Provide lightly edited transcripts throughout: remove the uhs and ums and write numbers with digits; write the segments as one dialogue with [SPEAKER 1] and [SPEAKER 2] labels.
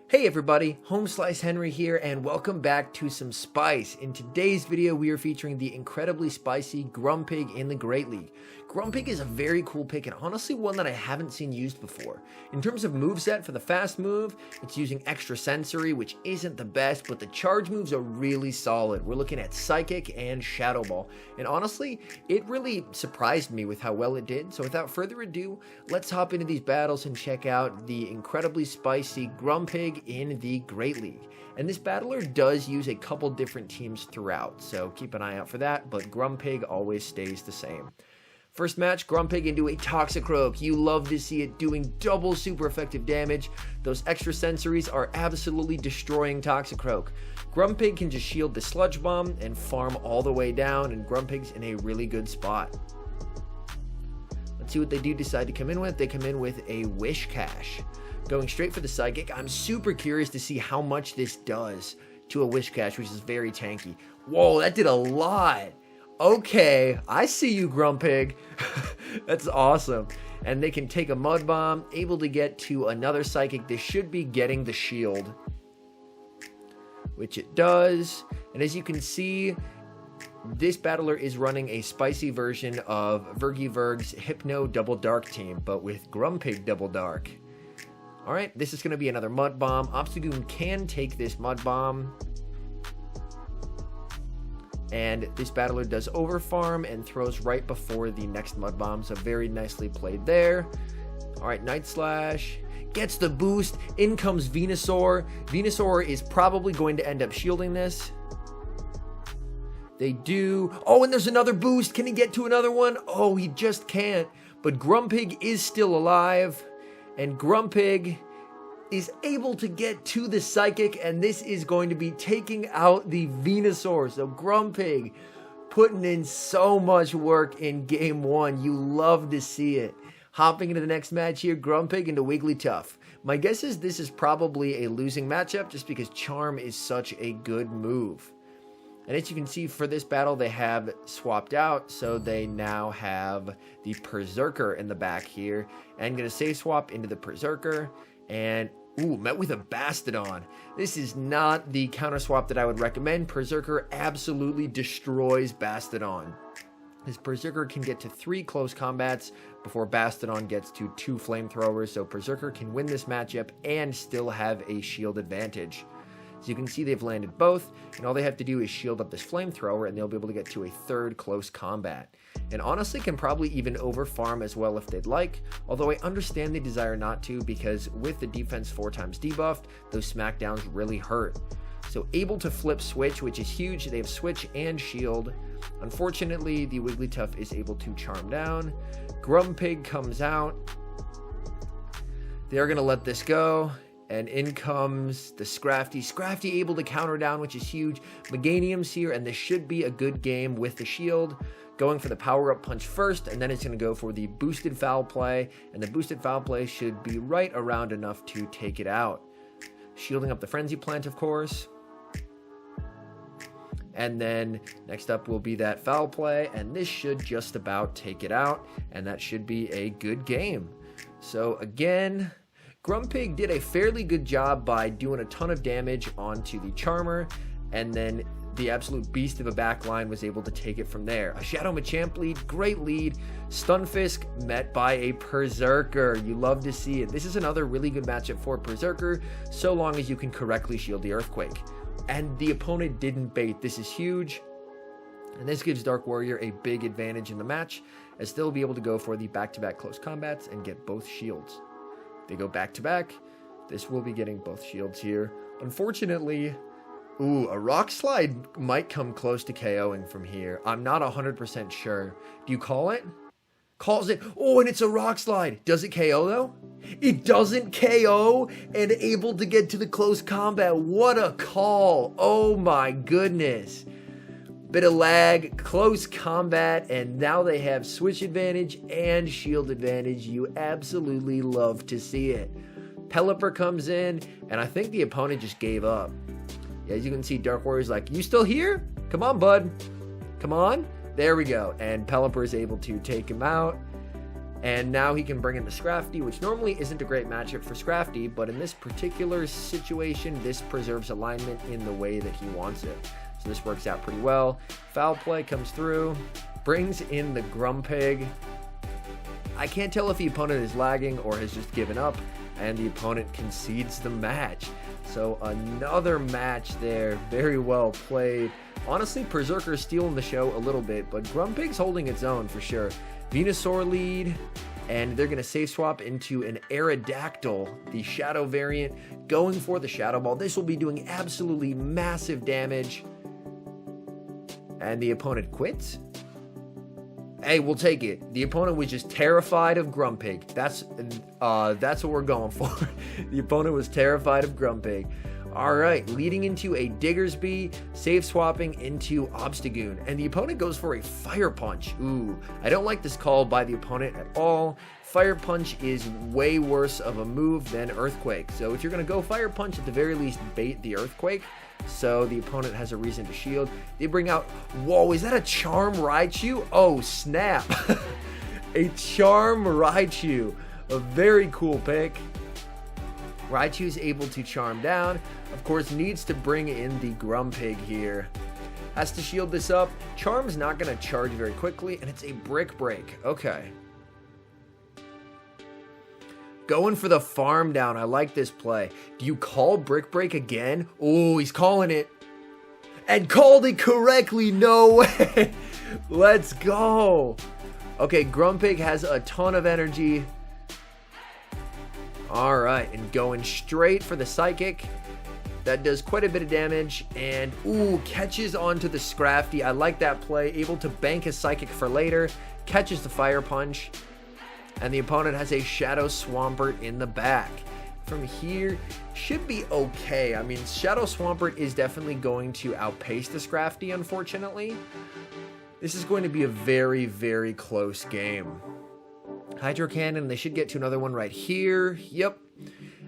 [SPEAKER 1] Hey everybody, HomeSliceHenry here, and welcome back to some spice. In today's video, we are featuring the incredibly spicy GRUMPIG in the Great League. GRUMPIG is a very cool pick, and honestly one that I haven't seen used before. In terms of moveset for the fast move, it's using extra sensory, which isn't the best, but the charge moves are really solid. We're looking at Psychic and Shadow Ball, and honestly, it really surprised me with how well it did. So without further ado, let's hop into these battles and check out the incredibly spicy GRUMPIG in the Great League. And this battler does use a couple different teams throughout, so keep an eye out for that, but GRUMPIG always stays the same. First match, GRUMPIG into a Toxicroak. You love to see it doing double super effective damage. Those extra sensories are absolutely destroying Toxicroak. GRUMPIG can just shield the Sludge Bomb and farm all the way down, and GRUMPIG's in a really good spot. Let's see what they do decide to come in with. They come in with a Wish Cache. Going straight for the Psychic. I'm super curious to see how much this does to a Wish Cache, which is very tanky. Whoa, that did a lot. Okay, I see you, GRUMPIG. That's awesome. And they can take a Mud Bomb, able to get to another Psychic. This should be getting the shield, which it does. And as you can see, this battler is running a spicy version of Vergieverg's Hypno Double Dark team, but with GRUMPIG Double Dark. Alright, this is going to be another Mud Bomb. Obstagoon can take this Mud Bomb. And this battler does overfarm and throws right before the next Mud Bomb, so very nicely played there. Alright, Night Slash gets the boost. In comes Venusaur. Venusaur is probably going to end up shielding this. They do. Oh, and there's another boost. Can he get to another one? Oh, he just can't. But GRUMPIG is still alive. And GRUMPIG is able to get to the Psychic, and this is going to be taking out the Venusaur. So GRUMPIG putting in so much work in game one. You love to see it. Hopping into the next match here, GRUMPIG into Wigglytuff. My guess is this is probably a losing matchup just because Charm is such a good move. And as you can see for this battle, they have swapped out, so they now have the Berserker in the back here. And going to save swap into the Berserker, and ooh, met with a Bastodon. This is not the counter swap that I would recommend. Berserker absolutely destroys Bastodon. This Berserker can get to 3 close combats before Bastodon gets to 2 flamethrowers, so Berserker can win this matchup and still have a shield advantage. So you can see they've landed both, and all they have to do is shield up this flamethrower, and they'll be able to get to a 3rd close combat. And honestly can probably even overfarm as well if they'd like, although I understand they desire not to, because with the defense 4x debuffed, those smackdowns really hurt. So able to flip switch, which is huge. They have switch and shield. Unfortunately, the Wigglytuff is able to charm down. GRUMPIG comes out. They're going to let this go. And in comes the Scrafty. Scrafty able to counter down, which is huge. Meganium's here, and this should be a good game with the shield. Going for the power-up punch first, and then it's going to go for the boosted foul play. And the boosted foul play should be right around enough to take it out. Shielding up the Frenzy Plant, of course. And then next up will be that foul play, and this should just about take it out. And that should be a good game. So again, GRUMPIG did a fairly good job by doing a ton of damage onto the Charmer, and then the absolute beast of a backline was able to take it from there. A Shadow Machamp lead, great lead. Stunfisk met by a Berserker. You love to see it. This is another really good matchup for Berserker, so long as you can correctly shield the Earthquake. And the opponent didn't bait. This is huge. And this gives Dark Warrior a big advantage in the match, as they'll be able to go for the back-to-back close combats and get both shields. They go back-to-back. This will be getting both shields here. Unfortunately, ooh, a Rock Slide might come close to KOing from here. I'm not 100% sure. Do you call it? Calls it. Oh, and it's a Rock Slide. Does it KO, though? It doesn't KO, and able to get to the close combat. What a call. Oh, my goodness. Bit of lag, close combat, and now they have switch advantage and shield advantage. You absolutely love to see it. Pelipper comes in, and I think the opponent just gave up. As you can see, Dark Warrior's like, you still here? Come on, bud. Come on. There we go. And Pelipper is able to take him out. And now he can bring in the Scrafty, which normally isn't a great matchup for Scrafty, but in this particular situation, this preserves alignment in the way that he wants it. So this works out pretty well. Foul play comes through, brings in the Grumpig. I can't tell if the opponent is lagging or has just given up, and the opponent concedes the match. So another match there, very well played. Honestly, Berserker's stealing the show a little bit, but Grumpig's holding its own for sure. Venusaur lead, and they're going to save swap into an Aerodactyl, the Shadow variant, going for the Shadow Ball. This will be doing absolutely massive damage. And the opponent quits. Hey, we'll take it. The opponent was just terrified of Grumpig. That's what we're going for. The opponent was terrified of Grumpig. All right, leading into a Diggersby, save swapping into Obstagoon, and the opponent goes for a Fire Punch. Ooh, I don't like this call by the opponent at all. Fire Punch is way worse of a move than Earthquake. So if you're going to go Fire Punch, at the very least, bait the Earthquake. So the opponent has a reason to shield. They bring out, whoa, is that a Charm Raichu? Oh, snap. A Charm Raichu. A very cool pick. Raichu is able to charm down. Of course, needs to bring in the Grumpig here. Has to shield this up. Charm's not going to charge very quickly, and it's a Brick Break. Okay. Going for the farm down. I like this play. Do you call Brick Break again? Oh, he's calling it. And called it correctly. No way. Let's go. Okay, Grumpig has a ton of energy. All right, and going straight for the Psychic. That does quite a bit of damage, and ooh, catches onto the Scrafty. I like that play. Able to bank a Psychic for later. Catches the Fire Punch, and the opponent has a Shadow Swampert in the back. From here, should be okay. I mean, Shadow Swampert is definitely going to outpace the Scrafty, unfortunately. This is going to be a very, very close game. Hydro Cannon, they should get to another one right here. Yep.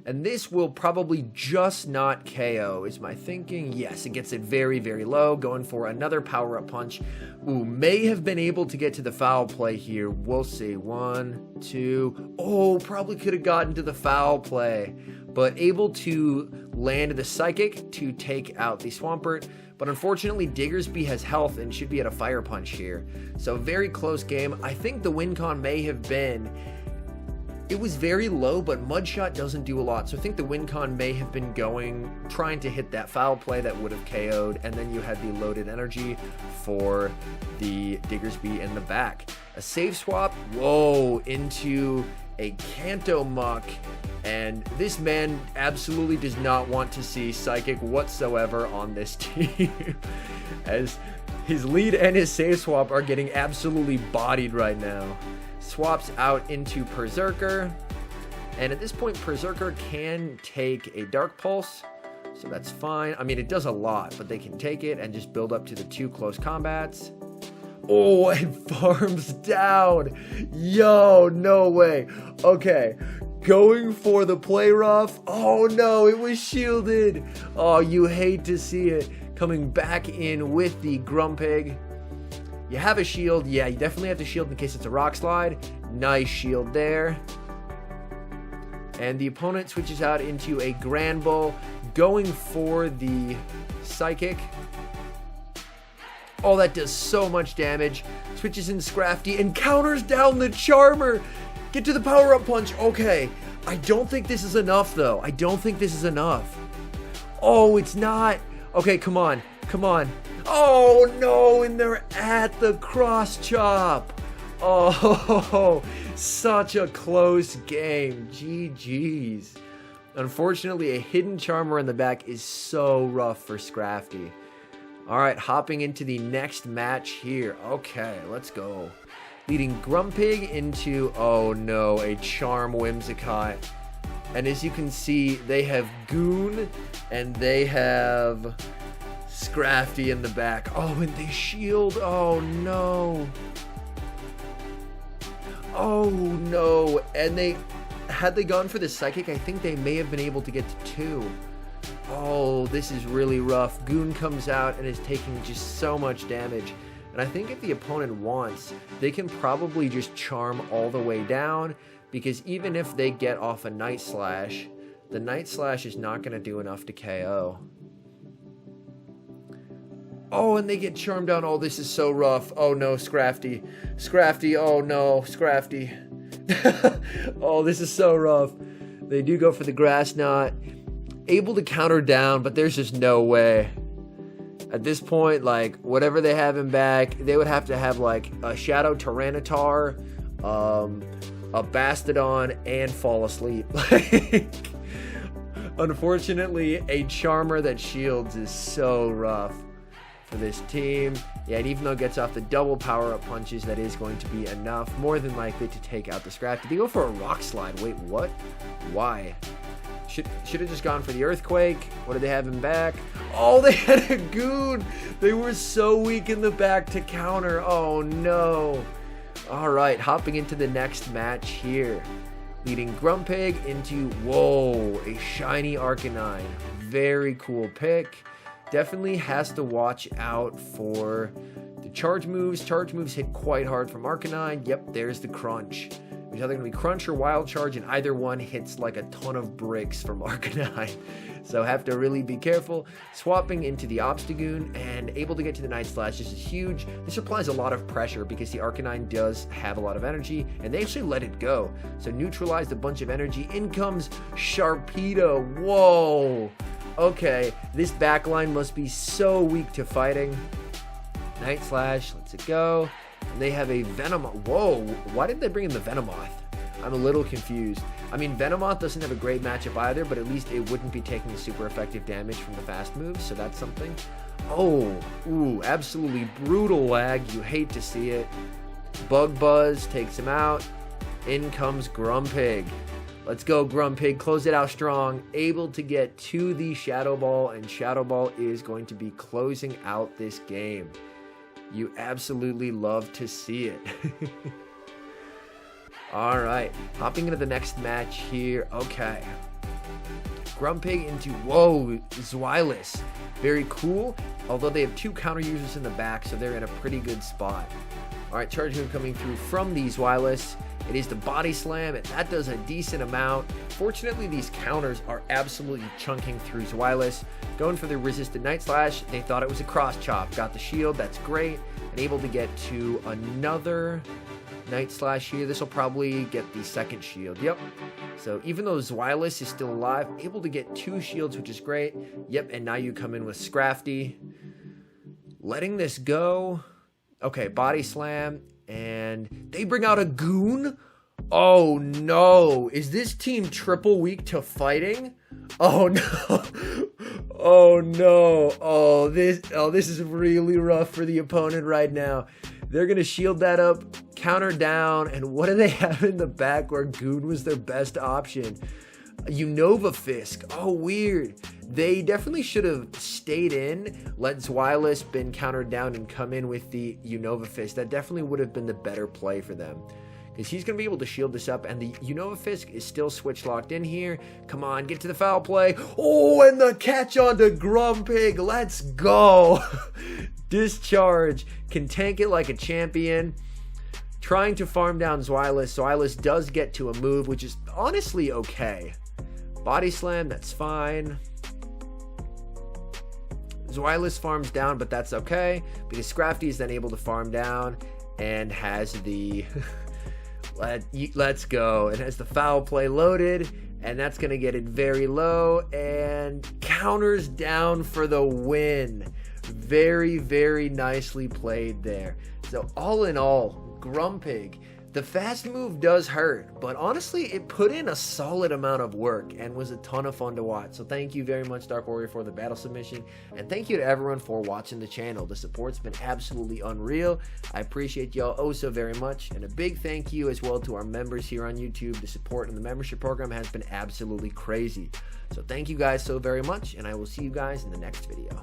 [SPEAKER 1] And this will probably just not KO, is my thinking. Yes, it gets it very, very low. Going for another power-up punch. Ooh, may have been able to get to the foul play here. We'll see. 1, 2. Oh, probably could have gotten to the foul play. But able to land the Psychic to take out the Swampert. But unfortunately, Diggersby has health and should be at a Fire Punch here. So very close game. I think the win con may have been... It was very low, but Mudshot doesn't do a lot. So I think the win con may have been trying to hit that foul play that would have KO'd, and then you had the loaded energy for the Diggersby in the back. A save swap, whoa, into a Kanto Muck, and this man absolutely does not want to see Psychic whatsoever on this team, as his lead and his save swap are getting absolutely bodied right now. Swaps out into Berserker, and at this point Berserker can take a Dark Pulse, so that's fine. I mean, it does a lot, but they can take it and just build up to the 2 close combats. Oh, and farms down. Yo, no way. Okay, going for the play rough. Oh no, it was shielded. Oh, you hate to see it. Coming back in with the Grumpig. You have a shield. Yeah, you definitely have to shield in case it's a Rock Slide. Nice shield there. And the opponent switches out into a Grand Bull, going for the Psychic. Oh, that does so much damage. Switches in Scrafty and counters down the Charmer. Get to the power-up punch. Okay. I don't think this is enough, though. I don't think this is enough. Oh, it's not. Okay, come on. Come on. Oh, no, and they're at the cross chop. Oh, such a close game. GG's. Unfortunately, a hidden Charmer in the back is so rough for Scrafty. All right, hopping into the next match here. Okay, let's go. Leading Grumpig into, oh no, a Charm Whimsicott. And as you can see, they have Goon and they have Scrafty in the back. Oh, and they shield. Oh no. Oh no. And had they gone for the Psychic, I think they may have been able to get to 2. Oh, this is really rough. Goon comes out and is taking just so much damage. And I think if the opponent wants, they can probably just charm all the way down, because even if they get off a Night Slash, the Night Slash is not going to do enough to KO. Oh, and they get charmed down. Oh, this is so rough. Oh no, Scrafty. Scrafty, oh no, Scrafty. Oh, this is so rough. They do go for the Grass Knot. Able to counter down, but there's just no way. At this point, like, whatever they have in back, they would have to have, like, a Shadow Tyranitar, a Bastodon, and fall asleep. Like, unfortunately, a Charmer that shields is so rough for this team. Yeah, and even though it gets off the double power-up punches, that is going to be enough, more than likely, to take out the Scrap. Did they go for a Rock Slide? Wait, what? Why? Should have just gone for the Earthquake. What did they have in back? Oh, they had a Goon. They were so weak in the back to counter. Oh, no. All right, hopping into the next match here. Leading Grumpig into, whoa, a shiny Arcanine. Very cool pick. Definitely has to watch out for the charge moves. Charge moves hit quite hard from Arcanine. Yep, there's the Crunch. It's either going to be Crunch or Wild Charge, and either one hits like a ton of bricks from Arcanine. So have to really be careful. Swapping into the Obstagoon and able to get to the Night Slash. This is huge. This applies a lot of pressure because the Arcanine does have a lot of energy, and they actually let it go. So neutralized a bunch of energy. In comes Sharpedo. Whoa. Okay, this backline must be so weak to fighting. Night Slash, lets it go. And they have a Venomoth. Whoa, why did they bring in the Venomoth? I'm a little confused. I mean, Venomoth doesn't have a great matchup either, but at least it wouldn't be taking super effective damage from the fast moves, so that's something. Oh, ooh, absolutely brutal lag. You hate to see it. Bug Buzz takes him out. In comes Grumpig. Let's go, Grumpig. Close it out strong. Able to get to the Shadow Ball, and Shadow Ball is going to be closing out this game. You absolutely love to see it. All right, hopping into the next match here. Okay. Grumpig into, whoa, Zweilous. Very cool, although they have two counter users in the back, so they're in a pretty good spot. All right, charge move coming through from the Zweilous. It is the Body Slam, and that does a decent amount. Fortunately, these counters are absolutely chunking through Zweilous. Going for the resisted Night Slash. They thought it was a Cross Chop. Got the shield, that's great. And able to get to another Night Slash here. This will probably get the second shield. Yep. So even though Zweilous is still alive, able to get two shields, which is great. Yep, and now you come in with Scrafty. Letting this go. Okay, Body Slam. And they bring out a Goon. Oh no. Is this team triple weak to fighting? Oh no. Oh no. Oh, this is really rough for the opponent right now. They're going to shield that up, counter down, and what do they have in the back where Goon was their best option? Unova Fisk. Oh, weird. They definitely should have stayed in, let Zweilous been countered down, and come in with the Unova Fisk. That definitely would have been the better play for them, because he's going to be able to shield this up, and the Unova Fisk is still switch locked in here. Come on, get to the foul play. Oh, and the catch on to Grumpig. Let's go. Discharge. Can tank it like a champion. Trying to farm down Zweilous. Zweilous does get to a move, which is honestly okay. Body Slam, that's fine. Zweilous farms down, but that's okay, because Scrafty is then able to farm down and has the let's go. It has the foul play loaded, and that's going to get it very low, and counters down for the win. Very, very nicely played there. So all in all, Grumpig, the fast move does hurt, but honestly, it put in a solid amount of work and was a ton of fun to watch. So thank you very much, Dark Warrior, for the battle submission, and thank you to everyone for watching the channel. The support's been absolutely unreal. I appreciate y'all oh so very much, and a big thank you as well to our members here on YouTube. The support in the membership program has been absolutely crazy. So thank you guys so very much, and I will see you guys in the next video.